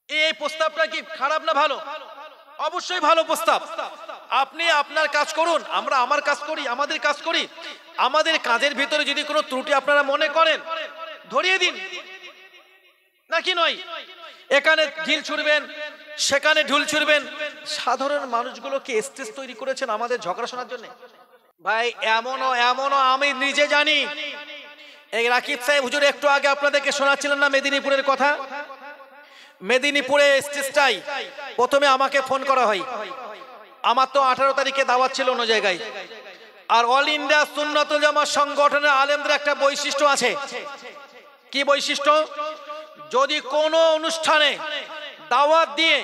এই প্রস্তাবটা কি খারাপ না ভালো? অবশ্যই ভালো প্রস্তাব। আপনি আপনার কাজ করুন, আমরা আমার কাজ করি, আমাদের কাজ করি। আমাদের কাজের ভিতরে যদি কোনো ত্রুটি আপনারা মনে করেন, ধরিয়ে দিন, নাকি নয়? এখানে ঢিল ছুড়বেন, সেখানে ঢুল ছুড়বেন। সাধারণ মানুষগুলোকে স্টেজ তৈরি করেছেন আমাদের ঝগড়া শোনার জন্য। ভাই এমনও আমি নিজে জানি। এই রাকিব সাহেব হুজুর একটু আগে আপনাদেরকে শোনাচ্ছিলেন না মেদিনীপুরের কথা? মেদিনীপুরে স্টেজটাই প্রথমে আমাকে ফোন করা হয়। আমার তো 18 তারিখে দাওয়াত ছিল অন্য জায়গায়। আর অল ইন্ডিয়া সুন্নাতুল জামাত সংগঠনের আলেমদের একটা বৈশিষ্ট্য আছে। কি বৈশিষ্ট্য? যদি কোনো অনুষ্ঠানে দাওয়াত দিয়ে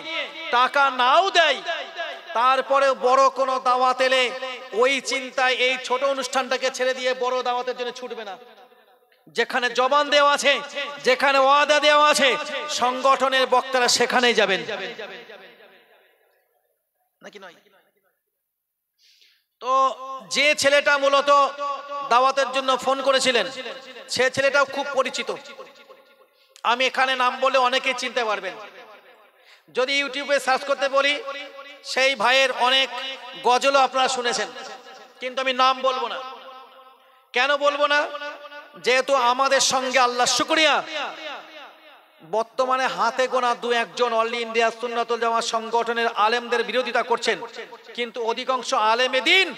টাকা নাও দেয়, তারপরে বড় কোনো দাওয়াত এলে ওই চিন্তায় এই ছোট অনুষ্ঠানটাকে ছেড়ে দিয়ে বড় দাওয়াতের জন্য ছুটবে না। যেখানে জবান দেওয়া আছে, যেখানে ওয়াদা দেওয়া আছে, সংগঠনের বক্তারা সেখানেই যাবেন, নাকি নয়? তো যে ছেলেটা মূলত দাওয়াতের জন্য ফোন করেছিলেন, সে ছেলেটাও খুব পরিচিত। আমি এখানে নাম বলে অনেকেই চিনতে পারবেন। যদি ইউটিউবে সার্চ করতে বলি, সেই ভাইয়ের অনেক গজলও আপনারা শুনেছেন, কিন্তু আমি নাম বলবো না। কেন বলবো না? যেহেতু আমাদের সঙ্গে আল্লাহ শুকরিয়া বর্তমানে হাতে গোনা 2-1 জন অল ইন্ডিয়া সুন্নাতুল জামাত সংগঠনের আলেমদের বিরোধিতা করছেন, কিন্তু অধিকাংশ আলেমে দ্বীন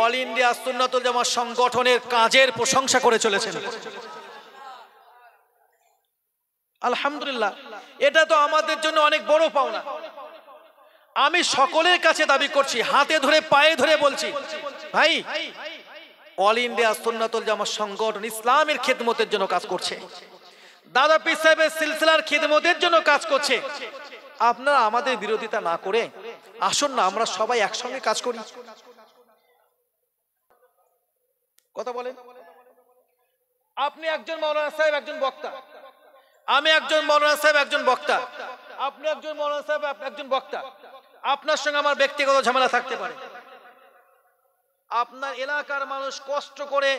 অল ইন্ডিয়া সুন্নাতুল জামাত সংগঠনের কাজের প্রশংসা করে চলেছেন। আলহামদুলিল্লাহ, এটা তো আমাদের জন্য অনেক বড় পাওনা। আমি সকলের কাছে দাবি করছি, হাতে ধরে পায়ে ধরে বলছি, ভাই অল ইন্ডিয়া সুন্নাতুল জামাত সংগঠন ইসলামের খিদমতের জন্য কাজ করছে, দাদা পীর সাহেবের সিলসিলার খিদমতের জন্য কাজ করছে। আপনারা আমাদের বিরোধিতা না করে আসুন না, আমরা সবাই একসঙ্গে কাজ করি। কথা বলেন। আপনি একজন মাওলানা সাহেব, একজন বক্তা, আমি একজন মাওলানা সাহেব, একজন বক্তা, আপনি একজন মাওলানা সাহেব, একজন বক্তা। আপনার সঙ্গে আমার ব্যক্তিগত ঝামেলা থাকতে পারে। আপনার এলাকার মানুষ কষ্ট করে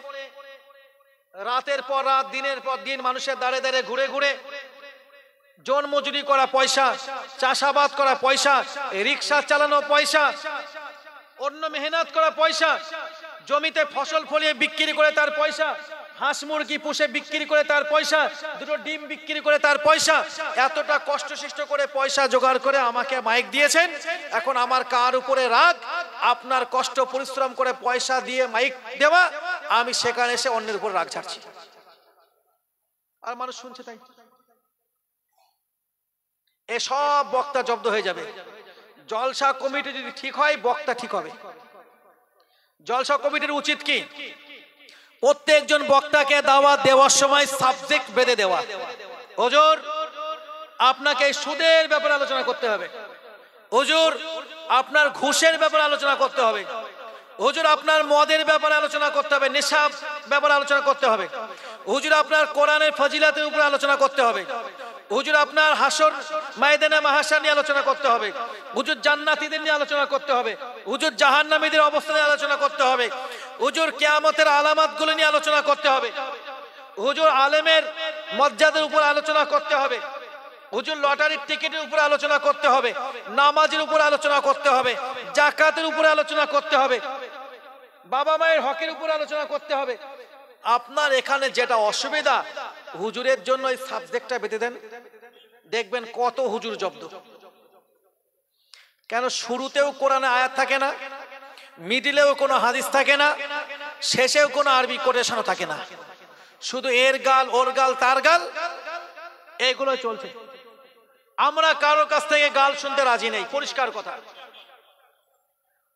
রাতের পর রাত, দিনের পর দিন মানুষের দাঁড়ে দাঁড়ে ঘুরে ঘুরে জন মজুরি করা পয়সা, চাষাবাদ করা পয়সা, রিক্সা চালানো পয়সা, অন্য মেহনত করা পয়সা, জমিতে ফসল ফলিয়ে বিক্রি করে তার পয়সা, হাঁস মুরগি পুষে বিক্রি করে তার পয়সা, দুটো ডিম বিক্রি করে তার পয়সা, এতটা কষ্ট সৃষ্ট করে পয়সা জোগাড় করে আমাকে মাইক দিয়েছেন। এখন আমার কার উপরে রাগ? আপনার কষ্ট পরিশ্রম করে পয়সা দিয়ে মাইক দেওয়া, আমি সেখানে এসে অন্যের উপর রাগ ছাড়ছি, আর মানুষ শুনছে। তাই এসব বক্তা জব্দ হয়ে যাবে। জলসা কমিটি যদি ঠিক হয়, বক্তা ঠিক হবে। জলসা কমিটির উচিত কি? প্রত্যেকজন বক্তাকে দাওয়াত দেওয়ার সময় সাবজেক্ট বেঁধে দেওয়া। হুজুর আপনাকে সুদের ব্যাপারে আলোচনা করতে হবে, হুজুর আপনার ঘুষের ব্যাপারে আলোচনা করতে হবে, হুজুর আপনার মদের ব্যাপারে আলোচনা করতে হবে, নেশার ব্যাপারে আলোচনা করতে হবে, হুজুর আপনার কোরআনের ফজিলাতের উপরে আলোচনা করতে হবে, হুজুর আপনার হাসর ময়দানে মাহশর নিয়ে আলোচনা করতে হবে, হুজুর জান্নাতীদের নিয়ে আলোচনা করতে হবে, হুজুর জাহান্নামীদের অবস্থা নিয়ে আলোচনা করতে হবে, হুজুর কিয়ামতের আলামতগুলো নিয়ে আলোচনা করতে হবে, হুজুর আলেমের মর্যাদার উপর আলোচনা করতে হবে, হুজুর লটারির টিকিটের উপরে আলোচনা করতে হবে, নামাজের উপরে আলোচনা করতে হবে, যাকাতের উপরে আলোচনা করতে হবে, বাবা মায়ের হকের উপরে আলোচনা করতে হবে। আপনার এখানে যেটা অসুবিধা, হুজুরের জন্য এই সাবজেক্টটা বেঁধে দেন, দেখবেন কত হুজুর জব্দ। কেন? শুরুতেও কোরআনে আয়াত থাকে না, মিডিলেও কোনো হাদিস থাকে না, শেষেও কোনো আরবি কোটেশনও থাকে না, শুধু এর গাল, ওর গাল, তার গাল, এগুলো চলছে। আমরা কারো কাছ থেকে গাল শুনতে রাজি নেই, পরিষ্কার কথা।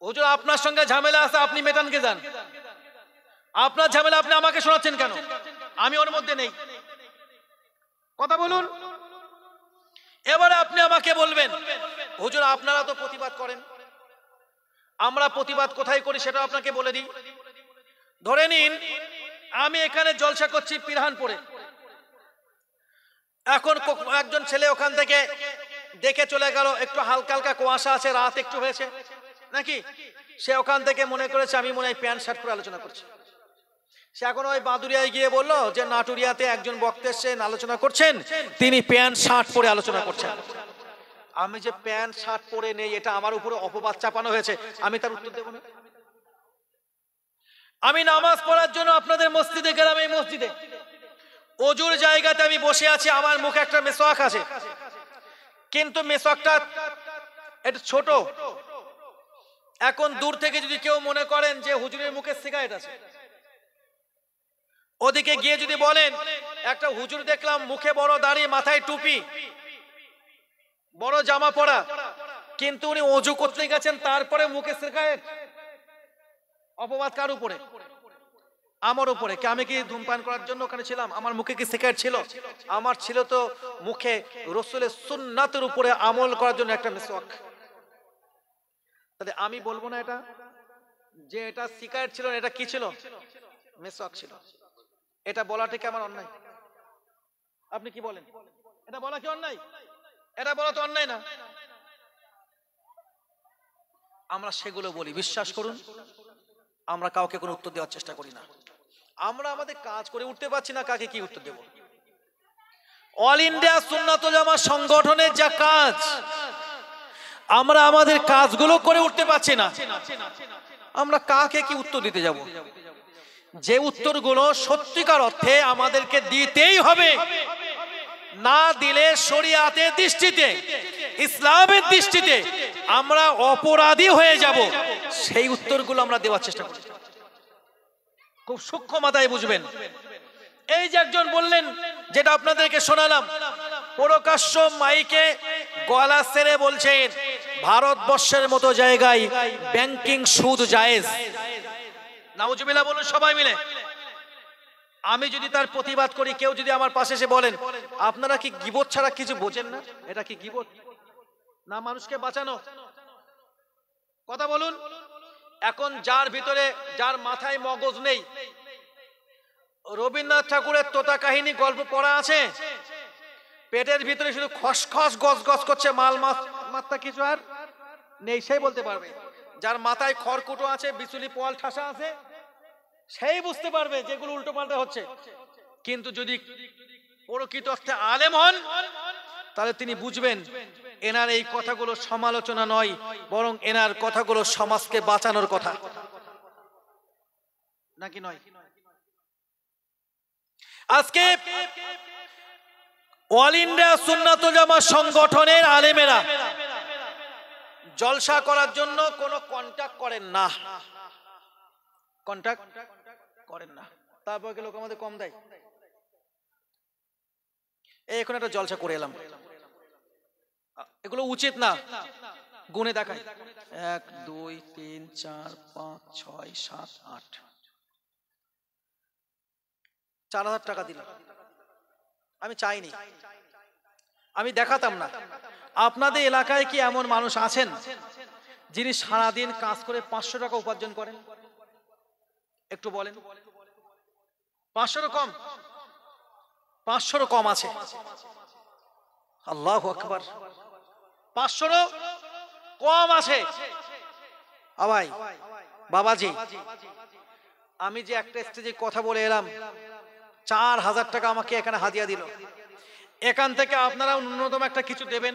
হুজুর আপনার সঙ্গে ঝামেলা আছে, আপনি মেটানকে যান। আপনার ঝামেলা আপনি আমাকে শোনাচ্ছেন কেন? আমি ওর মধ্যে নেই। কথা বলুন। এবারে আপনি আমাকে বলবেন, হুজুর আপনারা তো প্রতিবাদ করেন, আমরা প্রতিবাদ কোথায় করি সেটা আপনাকে বলে দিই। ধরে নিন আমি এখানে জলসা করছি পিরহানপুরে, এখন একজন ছেলে ওখান থেকে দেখে চলে গেল, একটু হালকা হালকা কুয়াশা আছে, রাত একটু হয়েছে নাকি, সে ওখান থেকে মনে করেছে আমি মনে হয় প্যান্ট শার্ট পরে আলোচনা করছি। সে এখন ওই বাদুরিয়ায় গিয়ে বললো যে নাটুরিয়াতে একজন বক্তা এসেছেন, আলোচনা করছেন, তিনি প্যান্ট শার্ট পরে আলোচনা করছেন। আমি যে প্যান্ট শার্ট পরে নেই এটা আমার উপরে অপবাদ চাপানো হয়েছে, আমি তার উত্তর দেব না? আমি নামাজ পড়ার জন্য আপনাদের মসজিদে গেলাম, এই মসজিদে ওজুর জায়গাতে আমি বসে আছি, আমার মুখে একটা মেসওয়াক আছে, কিন্তু মেসওয়াকটা একটু ছোট। এখন দূর থেকে যদি কেউ মনে করেন যে হুজুরের মুখে সিগারেট আছে, ওদিকে গিয়ে যদি বলেন একটা হুজুর দেখলাম মুখে বড় দাড়ি, মাথায় টুপি, বড় জামা পরা, কিন্তু উনি ওযু করতে গেছেন তারপরে মুখে সিগারেট, অপবাদ কার উপরে? আমার উপরে। কি আমি কি ধূমপান করার জন্য ওখানে ছিলাম? আমার মুখে কি সিগারেট ছিল? আমার ছিল তো মুখে রাসূলের সুন্নাতের উপরে আমল করার জন্য একটা মিসওয়াক। তাহলে আমি বলবো না এটা যে এটা সিগারেট ছিল না, এটা কি ছিল? মিসওয়াক ছিল। এটা বলাটা কি আমার অন্যায়? আপনি কি বলেন? এটা বলা কি অন্যায়? এটা বলা তো অন্যায় না। আমরা সেগুলো বলি, বিশ্বাস করুন আমরা কাউকে কোনো উত্তর দেওয়ার চেষ্টা করি না। আমরা আমাদের কাজ করে উঠতে পারছি না, কাকে কি উত্তর দেব? অল ইন্ডিয়া সুন্নাতুল জামাত সংগঠনের যা কাজ, আমরা আমাদের কাজগুলো করে উঠতে পারছি না, আমরা কাকে কি উত্তর দিতে যাব? যে উত্তরগুলো সত্যিকার অর্থে আমাদেরকে দিতেই হবে, না দিলে শরিয়াতের দৃষ্টিতে, ইসলামের দৃষ্টিতে আমরা অপরাধী হয়ে যাব, সেই উত্তরগুলো আমরা দেওয়ার চেষ্টা করি। খুব সূক্ষ্ম মাথায় বুঝবেন। এই যে একজন বললেন, যেটা আপনাদেরকে শোনালাম, প্রকাশ্য মাইকে গলা ছেড়ে বলছেন ভারতবর্ষের মতো জায়গায় ব্যাংকিং সুদ জায়েজ। নাউজুবিল্লাহ বলুন সবাই মিলে। আমি যদি তার প্রতিবাদ করি, কেউ যদি আমার পাশে এসে বলেন আপনারা কি গীবত ছাড়া কিছু বোঝেন না, এটা কি গীবত না মানুষকে বাঁচানো? কথা বলুন। এখন যার ভিতরে, যার মাথায় মগজ নেই, রবীন্দ্রনাথ ঠাকুরের তোতা কাহিনী গল্প পড়া আছে, পেটের ভিতরে শুধু খসখস গস গস করছে, মাল মাত্রা কিছু আর নেই, সেই বলতে পারবে। যার মাথায় খড়কুটো আছে, বিচুলি পোয়াল ঠাসা আছে, সেই বুঝতে পারবে যেগুলো উল্টো পাল্টা হচ্ছে। কিন্তু যদি প্রকৃত অর্থে আলেম হন, তাহলে তিনি বুঝবেন এনার এই কথাগুলো সমালোচনা নয়, বরং এনার কথাগুলো সমাজকে বাঁচানোর কথা, নাকি নয়? আজকে অল ইন্ডিয়া সুন্নাতুল জামাত সংগঠনের আলেমেরা জলসা করার জন্য কোনো কন্টাক্ট করেন না, কন্টাক্ট করেন না। তারপর কি লোক আমাদের কম দেয়? এখন একটা জলসা করে এলাম, এগুলো উচিত না। গুনে দেখাই, 1 2 3 4 5 6 7 8, 4000 টাকা দিলাম। আমি চাইনি, আমি দেখাতাম না। আপনাদের এলাকায় কি এমন মানুষ আছেন যিনি সারাদিন কাজ করে 500 টাকা উপার্জন করেন? একটু বলেন। 500 কম? 500 কম আছে। আল্লাহু আকবার, 500 কম আছে। ভাই বাবাজি, আমি যে একটা স্টেজে কথা বলে এলাম, 4000 টাকা আমাকে এখানে হাদিয়া দিল। এখান থেকে আপনারা ন্যূনতম একটা কিছু দেবেন।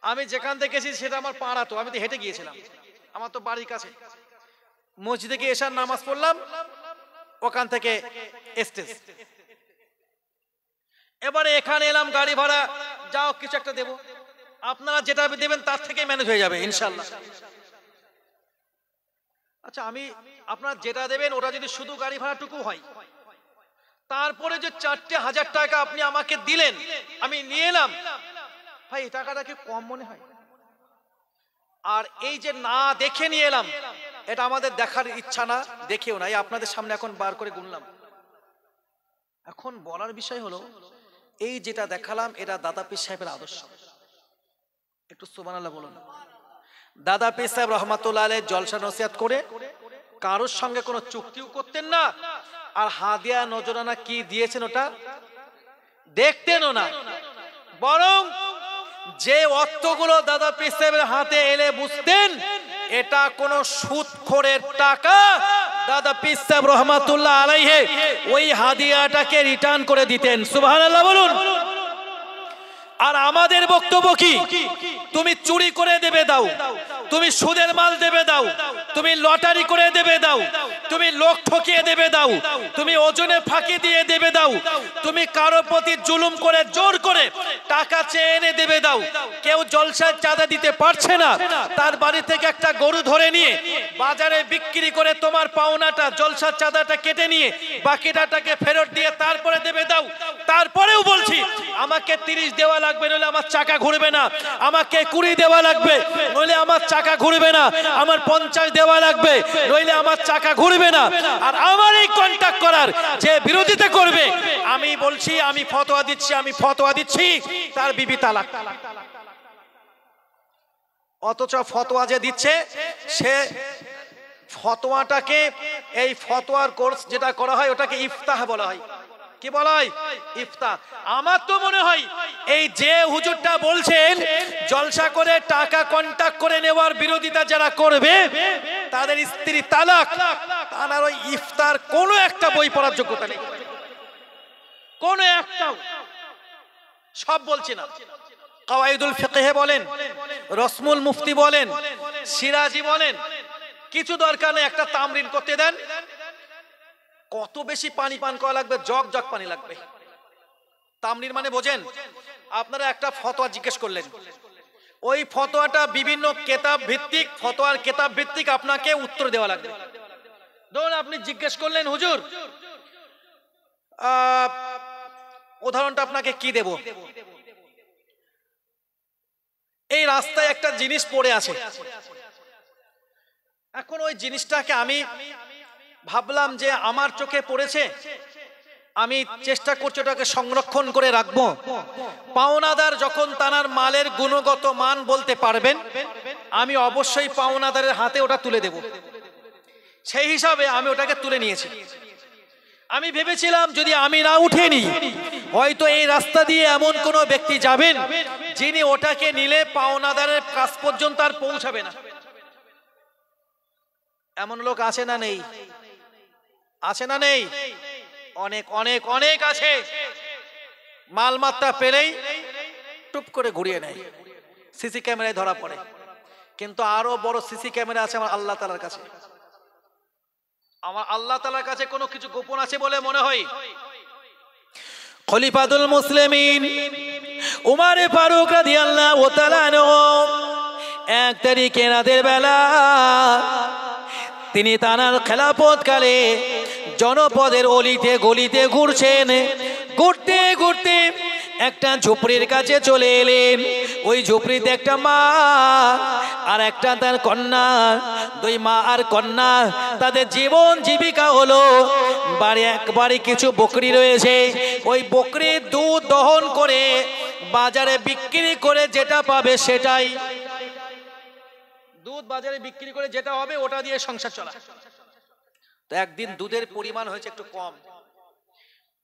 আমি যেখান থেকে গেছি সেটা আমার পাড়া, তো আমি তো হেঁটে গিয়েছিলাম, আমার তো বাড়ির কাছে। মসজিদে গিয়ে এসার নামাজ পড়লাম, ওখান থেকে স্টেজ। এবারে এখানে এলাম, গাড়ি ভাড়া যাও কিছু একটা দেব। আপনারা যেটা দেবেন তার থেকে ম্যানেজ হয়ে যাবে ইনশাআল্লাহ। আচ্ছা, আমি আপনারা যেটা দেবেন ওটা যদি শুধু গাড়ি ভাড়াটুকু হয়, তারপরে যে 4000 টাকা আপনি আমাকে দিলেন, আমি নিয়ে এলাম, ভাই এই টাকাটা কি কম মনে হয়? আর এই যে না দেখে নিয়ে এলাম, এটা আমাদের দেখার ইচ্ছা না, দেখেও না, আপনাদের সামনে এখন বার করে গুনলাম। এখন বলার বিষয় হলো, এই যেটা দেখালাম এটা দাদা পীর সাহেবের আদর্শ। একটু সুবহানাল্লাহ বলুন। দাদা পীর সাহেব রহমাতুল্লাহ আলাইহি জলসা নসিহত করে কারোর সঙ্গে কোনো চুক্তিও করতেন না, আর হাদিয়া নজরানা কি দিয়েছেন ওটা দেখতেনও না। বরং যে অর্থগুলো দাদা পীর সাহেবের হাতে এলে বুঝতেন এটা কোনো সুদখোরের টাকা, দাদা পীর সাহেব রহমাতুল্লাহ আলাইহি ওই হাদিয়াটাকে রিটার্ন করে দিতেন। সুবহানাল্লাহ বলুন। আর আমাদের বক্তব্য কি? তুমি চুরি করে দেবে দাও, তুমি সুদের মাল দেবে দাও, তুমি লটারি করে দেবে দাও, তুমি লোক ঠকিয়ে দেবে দাও, তুমি ওজনে ফাঁকি দিয়ে দেবে দাও, তুমি কারো প্রতি জুলুম করে জোর করে টাকা চেয়ে এনে দেবে দাও। কেউ জলসায় চাঁদা দিতে পারছে না, তার বাড়ি থেকে একটা গরু ধরে নিয়ে বাজারে বিক্রি করে তোমার পাওনাটা জলসার চাঁদাটা কেটে নিয়ে বাকি টাকাকে ফেরত দিয়ে তারপরে দেবে দাও। তারপরেও বলছি আমাকে 30 দেওয়া লাগবে, নইলে আমার চাকা ঘুরবে না, আমাকে 20 দেওয়া লাগবে, নইলে আমার চাকা ঘুরবে না, আমার 50 দেওয়া লাগবে, নইলে আমার চাকা ঘুরবে না। আর আমার এই কন্টাক্ট করার যে বিরোধিতা করবে, আমি বলছি, আমি ফতোয়া দিচ্ছি তার বিবি তালাক। অথচ ফতোয়া যে দিচ্ছে সে ফতোয়াটাকে, এই ফতোয়ার কোর্স যেটা করা হয় ওটাকে ইফতাহ বলা হয়। কি বলা হয়? ইফতাহ। আমার তো মনে হয় এই যে হুজুরটা বলছেন জলসা করে টাকা কন্টাক্ট করে নেওয়ার বিরোধিতা যারা করবে তাদের স্ত্রী তালাক, তার ওই ইফতার কোনো একটা বই পড়ার যোগ্যতা নেই, কোনো একটাও। সব বলছি না, কাওয়াইদুল ফিকহে বলেন, রসমুল মুফতি বলেন, সিরাজি বলেন, কিছু দরকার নেই, একটা তামরিন করতে দেন। কত বেশি পানি পান করা লাগবে? জগ জগ পানি লাগবে। তামরিন মানে বোঝেন? আপনারা একটা ফতোয়া জিজ্ঞেস করলেন, ওই ফতোয়াটা বিভিন্ন কেতাব ভিত্তিক, ফতোয়ার কেতাব ভিত্তিক আপনাকে উত্তর দেওয়া লাগবে। ধরুন আপনি জিজ্ঞেস করলেন হুজুর, উদাহরণটা আপনাকে কি দেব? এই রাস্তায় একটা জিনিস পড়ে আছে, এখন ওই জিনিসটাকে আমি ভাবলাম যে আমার চোখে পড়েছে, আমি চেষ্টা করছি ওটাকে সংরক্ষণ করে রাখবো। পাওনাদার যখন তার মালের গুণগত মান বলতে পারবেন, আমি অবশ্যই পাওনাদারের হাতে ওটা তুলে দেব। সেই হিসাবে আমি ওটাকে তুলে নিয়েছি। আমি ভেবেছিলাম যদি আমি না উঠে নিই, হয়তো এই রাস্তা দিয়ে এমন কোন ব্যক্তি যাবেন যিনি ওটাকে নিলে পাওনাদারের কাছ পর্যন্ত আর পৌঁছাবে না। এমন লোক আছে না নেই? আছে না নেই? অনেক অনেক অনেক আছে। মালমাত্রা পেলেই টুপ করে ঘুরিয়ে নেয়, সিসি ক্যামেরায় ধরা পড়ে। কিন্তু আরো বড় সিসি ক্যামেরা আছে আমার আল্লাহ তাআলার কাছে। আমার আল্লাহ তাআলার কাছে কোনো কিছু গোপন আছে বলে মনে হয়? খলিফাতুল মুসলিমিন উমর ফারুক রাদিয়াল্লাহু তাআলা আনহু 1 তারিখে রাতের বেলা তিনি তানার খেলাফত কালে জনপদের অলিতে গলিতে ঘুরছেন। ঘুরতে ঘুরতে একটা ঝুপড়ির কাছে চলে এলেন। ওই ঝুপড়িতে একটা মা আর একটা তার কন্যা, দুই মা আর কন্যা, তাদের জীবন জীবিকা হলো বাড়ি কিছু বকরি রয়েছে। ওই বকরির দুধ দহন করে বাজারে বিক্রি করে যেটা পাবে সেটাই, দুধ বাজারে বিক্রি করে যেটা হবে ওটা দিয়ে সংসার চলা। তো একদিন দুধের পরিমাণ হয়েছে একটু কম।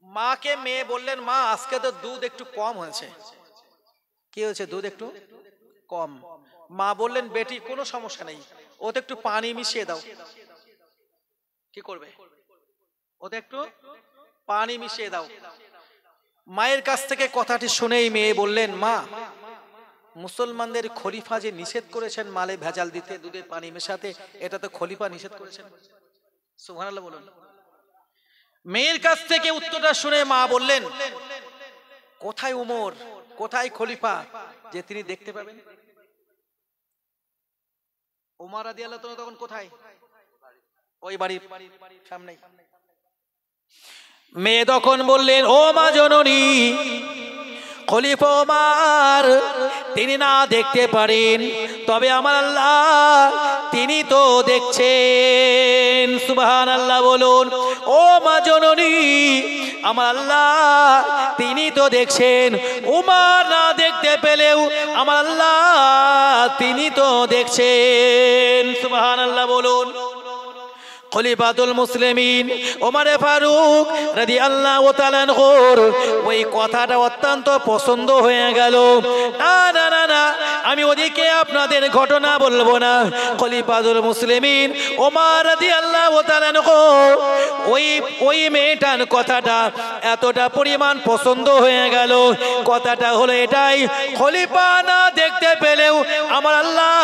মাকে মেয়ে বললেন, মা আজকে তো দুধ একটু কম হয়েছে। কি হয়েছে? দুধ একটু কম। মা বললেন, বেটি কোনো সমস্যা নেই, ওতে একটু পানি মিশিয়ে দাও। কি করবে? ওতে একটু পানি মিশিয়ে দাও। মায়ের কাছ থেকে কথাটি শুনেই মেয়ে বললেন, মা মুসলমানদের খলিফা যে নিষেধ করেছেন মালে ভেজাল দিতে, দুধে পানি মেশাতে, এটা তো খলিফা নিষেধ করেছেন। সুবহানাল্লাহ বলুন। মেয়ের কাছ থেকে উত্তরটা শুনে মা বললেন, কোথায় উমর, কোথায় খলিফা যে তিনি দেখতে পাবেন? উমর রাদিয়াল্লাহু তাআলা তখন কোথায়? ওই বাড়ির সামনেই। মেয়ে তখন বললেন, ও মা জননী, খলিফা ওমর তিনি না দেখতে পারেন, তবে আমার আল্লাহ তিনি তো দেখছেন। সুবহানাল্লাহ বলুন। ও মা জননী, আমার আল্লাহ তিনি তো দেখছেন। ওমর না দেখতে পেলেও আমার আল্লাহ তিনি তো দেখছেন। সুবহানাল্লাহ বলুন। খলিফাতুল মুসলিমিন ওমর ফারুক রাদিয়াল্লাহু তাআলা আনহুর ওই কথাটা অত্যন্ত পছন্দ হয়ে গেল। না না না না, আমি ওদিকে অলিকে আপনাদের ঘটনা বলবো না। খলিফাতুল মুসলিমিন ওমর রাদিয়াল্লাহু তাআলা আনহু ওই মেয়েটার কথাটা এতটা পরিমাণ পছন্দ হয়ে গেল। কথাটা হলো এটাই, খলিফা না দেখতে পেলেও আমার আল্লাহ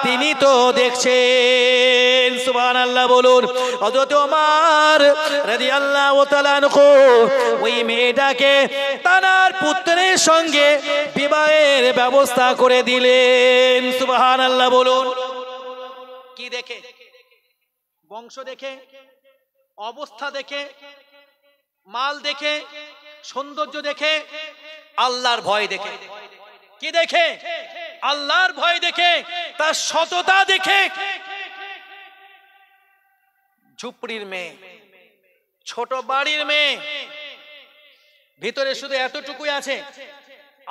তিনি তো দেখছেন। সুবহানাল্লাহ বলুন। হযরত ওমর রাদিয়াল্লাহু তাআলা আনহু ওই মেয়েটাকে তার পুত্রের সঙ্গে বিবাহের ব্যবস্থা করে দিলেন। সুবহানাল্লাহ বলুন। কি দেখে? বংশ দেখে, অবস্থা দেখে, মাল দেখে, সৌন্দর্য দেখে, আল্লাহর ভয় দেখে। কি দেখে? আল্লাহর ভয় দেখে, তার সততা দেখে। ঝুপড়ির মেয়ে, ছোট বাড়ির মেয়ে, ভিতরে শুধু এতটুকুই আছে,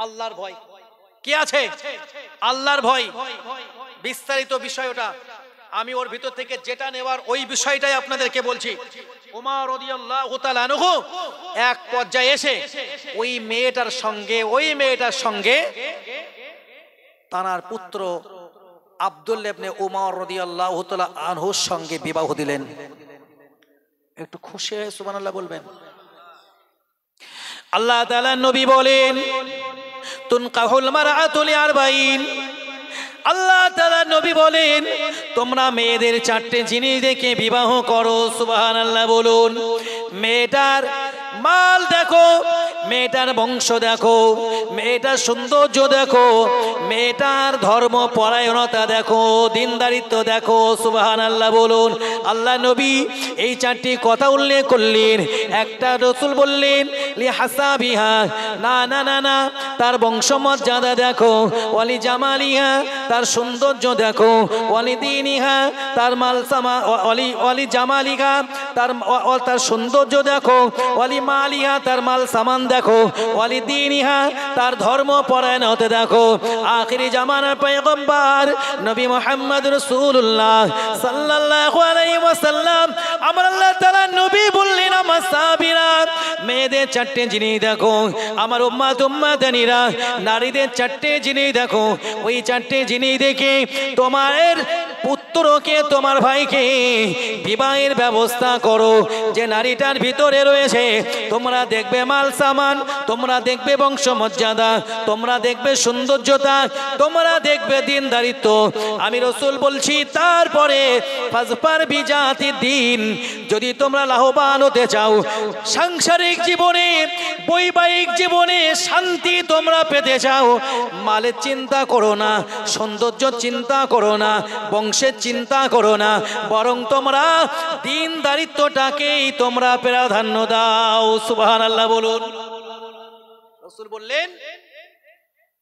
আল্লাহর ভয়। কি আছে? আল্লাহর ভয়। বিস্তারিত বিষয়টা আমি ওর ভিতর থেকে যেটা নেওয়ার ওই বিষয়টাই আপনাদেরকে বলছি। ওমর রাদিয়াল্লাহু তাআলা আনহু এক পর্যায়ে এসে ওই মেয়েটার সঙ্গে তার পুত্র আব্দুল্লাহ ইবনে ওমর রাদিয়াল্লাহু তাআলা আনহুর সঙ্গে বিবাহ দিলেন। একটু খুশি হয়ে সুবহানাল্লাহ বলবেন। আল্লাহ তাআলা নবী বলেন, তুনকাহুল মারআতু লিআরবাঈন। আল্লাহ তাআলা নবী বলেন, তোমরা মেয়েদের 4টে জিনিস দেখে বিবাহ করো। সুবহানাল্লাহ বলুন। মেয়েটার মাল দেখো, মেয়েটার বংশ দেখো, মেয়েটার সৌন্দর্য দেখো, মেয়েটার ধর্ম পরায়ণতা দেখো, দিনদারিত্ব দেখো। সুবহানাল্লাহ বলুন। আল্লাহ নবী এই 4টি কথা উল্লেখ করলেন। একটা রাসূল বললেন লি হাসাবিহা, না না না না, তার বংশমর্যাদা দেখো। ওয়ালি জামালিহা, তার সৌন্দর্য দেখো। ওয়ালি দীনিহা, তার মালসামা। ওয়ালি জামালিহা, তার সৌন্দর্য দেখো। ওয়ালি মালিহা, তার মাল সামান দেখো। ওয়ালি দীনিহা, তার ধর্ম পরায়ণতা দেখো। আখিরি জামানার পয়গম্বর নবী মুহাম্মদ রাসূলুল্লাহ সাল্লাল্লাহু আলাইহি ওয়াসাল্লাম আমার আল্লাহ তাআলা নবী বললেন, আমার সাহাবীরা মেয়েদের 4টে জিনিস দেখো। আমার উম্মতানিরা নারীদের 4টে জিনিস দেখো। ওই 4টে জিনিস দেখে তোমার পুত্রকে, তোমার ভাইকে বিবাহের ব্যবস্থা করো। যে নারীটার ভিতরে রয়েছে, তোমরা দেখবে মাল সামান, তোমরা দেখবে বংশমর্যাদা, তোমরা দেখবে সৌন্দর্যতা, তোমরা দেখবে দিনদারিত্ব। আমি রাসূল বলছি, তারপরে ফাজফার বিজাতি দিন। যদি তোমরা লাভবান হতে চাও, সাংসারিক জীবনে, বৈবাহিক জীবনে শান্তি তোমরা পেতে চাও, মালের চিন্তা করো না, সৌন্দর্য চিন্তা করো না, বংশের চিন্তা করো না, বরং তোমরা দিনদারিত্বটাকেই তোমরা প্রাধান্য দাও। সুবহানাল্লাহ বলুন। রাসূল বললেন,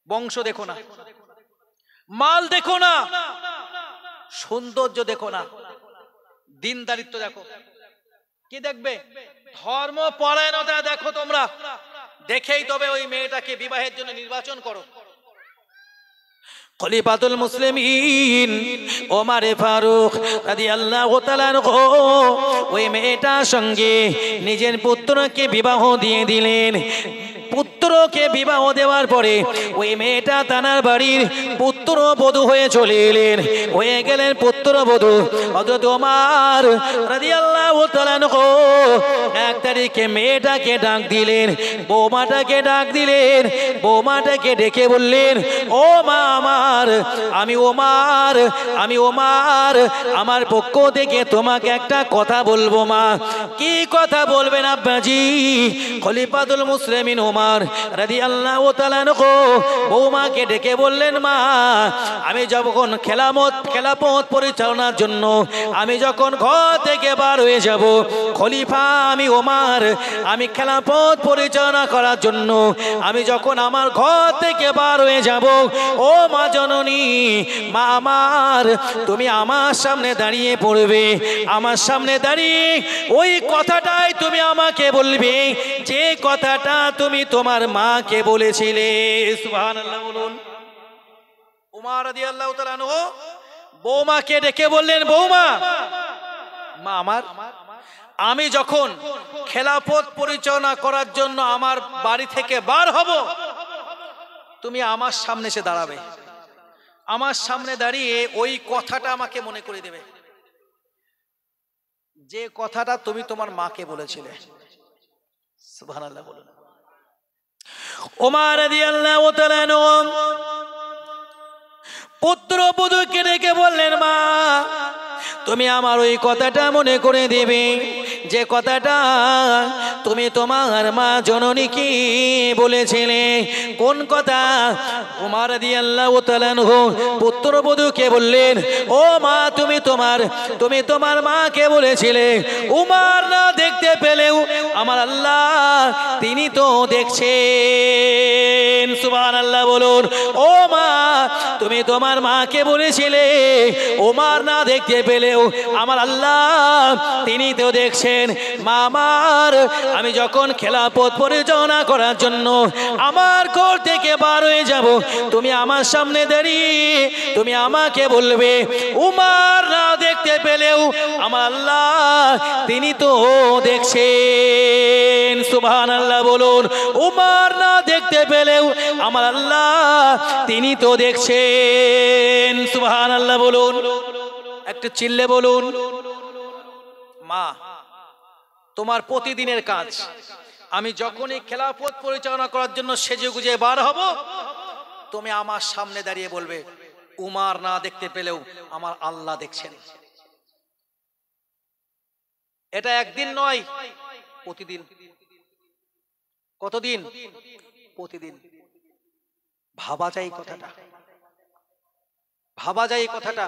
বংশ দেখো না, মাল দেখো না, সৌন্দর্য দেখো না, দিনদারিত্ব দেখো। কি দেখবে? ধর্ম পরায়ণতা দেখো। তোমরা দেখেই তবে ওই মেয়েটাকে বিবাহের জন্য নির্বাচন করো। খলিফাতুল মুসলিমিন ওমর ফারুক রাদিয়াল্লাহু তাআলা আনহু ওই মেয়েটার সঙ্গে নিজের পুত্রকে বিবাহ দিয়ে দিলেন। পুত্রকে বিবাহ দেওয়ার পরে ওই মেয়েটা তানার বাড়ির পুত্রবধূ হয়ে চলে এলেন, হয়ে গেলেন পুত্রবধূ। হযরত ওমর রাদিয়াল্লাহু তাআলা আনহু 1 তারিখে মেয়েটাকে ডাক দিলেন, বৌমাটাকে ডাক দিলেন। বৌমাটাকে ডেকে বললেন, ও মা আমার, আমি ওমর আমার পক্ষ থেকে তোমাকে একটা কথা বলবো মা। কি কথা বলবেন আব্বাজি? খলিফাতুল মুসলিমিন ওমর রাদিয়াল্লাহু তাআলা আনহু বৌমাকে ডেকে বললেন, মা, আমি যখন খেলাপথ পরিচালনার জন্য আমি যখন ঘর থেকে বার হয়ে যাব, খলিফা আমি ওমর, আমি খেলাপথ পরিচালনা করার জন্য আমি যখন আমার ঘর থেকে বার হয়ে যাব, ও মা জননী, মা আমার, তুমি আমার সামনে দাঁড়িয়ে পড়বে। আমার সামনে দাঁড়িয়ে ওই কথাটাই তুমি আমাকে বলবে, যে কথাটা তুমি তোমার মাকে বলেছিলে। সুবহানাল্লাহ বলুন। ওমর রাদিয়াল্লাহু তাআলা আনহু বৌমাকে ডেকে বললেন, বৌমা, মা আমার, আমি যখন খেলাফত পরিচালনা করার জন্য আমার বাড়ি থেকে বার হব, তুমি আমার সামনে এসে দাঁড়াবে। আমার সামনে দাঁড়িয়ে ওই কথাটা আমাকে মনে করে দেবে, যে কথাটা তুমি তোমার মাকে বলেছিলে। সুবহানাল্লাহ বলুন। ওমর রাদিয়াল্লাহু তাআলা পুত্রবধূকে ডেকে বললেন, মা তুমি আমার ওই কথাটা মনে করে দেবে, যে কথাটা তুমি তোমার মা জননীকে বলেছিলে। কোন কথা? ওমর রাদিয়াল্লাহু তাআলা পুত্রবধূকে বললেন, ও মা তুমি তোমার মাকে বলেছিলে, উমর না দেখতে পেলেও আমার আল্লাহ তিনি তো দেখছেন। সুবহানাল্লাহ বলুন। ও মা তুমি তোমার মাকে বলেছিলে, ওমর না দেখতে পেলেও আমার আল্লাহ তিনি তো দেখছেন। মা আমার, আমি যখন খেলাফত পরিচালনা করার জন্য আমার ঘর থেকে বার হয়ে যাব, তুমি আমার সামনে দাঁড়িয়ে তুমি আমাকে বলবে, ওমর না দেখতে পেলেও আমার আল্লাহ তিনি তো দেখছেন। সুবহানাল্লাহ বলুন। ওমর না দেখতে পেলেও আমার আল্লাহ তিনি তো দেখছেন। সুবহানাল্লাহ বলুন। একটু চিল্লে বলুন। মা, তোমার প্রতিদিনের কাজ, আমি যখনই খেলাফত পরিচালনা করার জন্য সেজে গুজে বার হব, তুমি আমার সামনে দাঁড়িয়ে বলবে, উমর না দেখতে পেলেও আমার আল্লাহ দেখছেন। এটা একদিন নয়, প্রতিদিন। কতদিন? প্রতিদিন। ভাবা যায় কথাটা, ভাবা যায় কথাটা।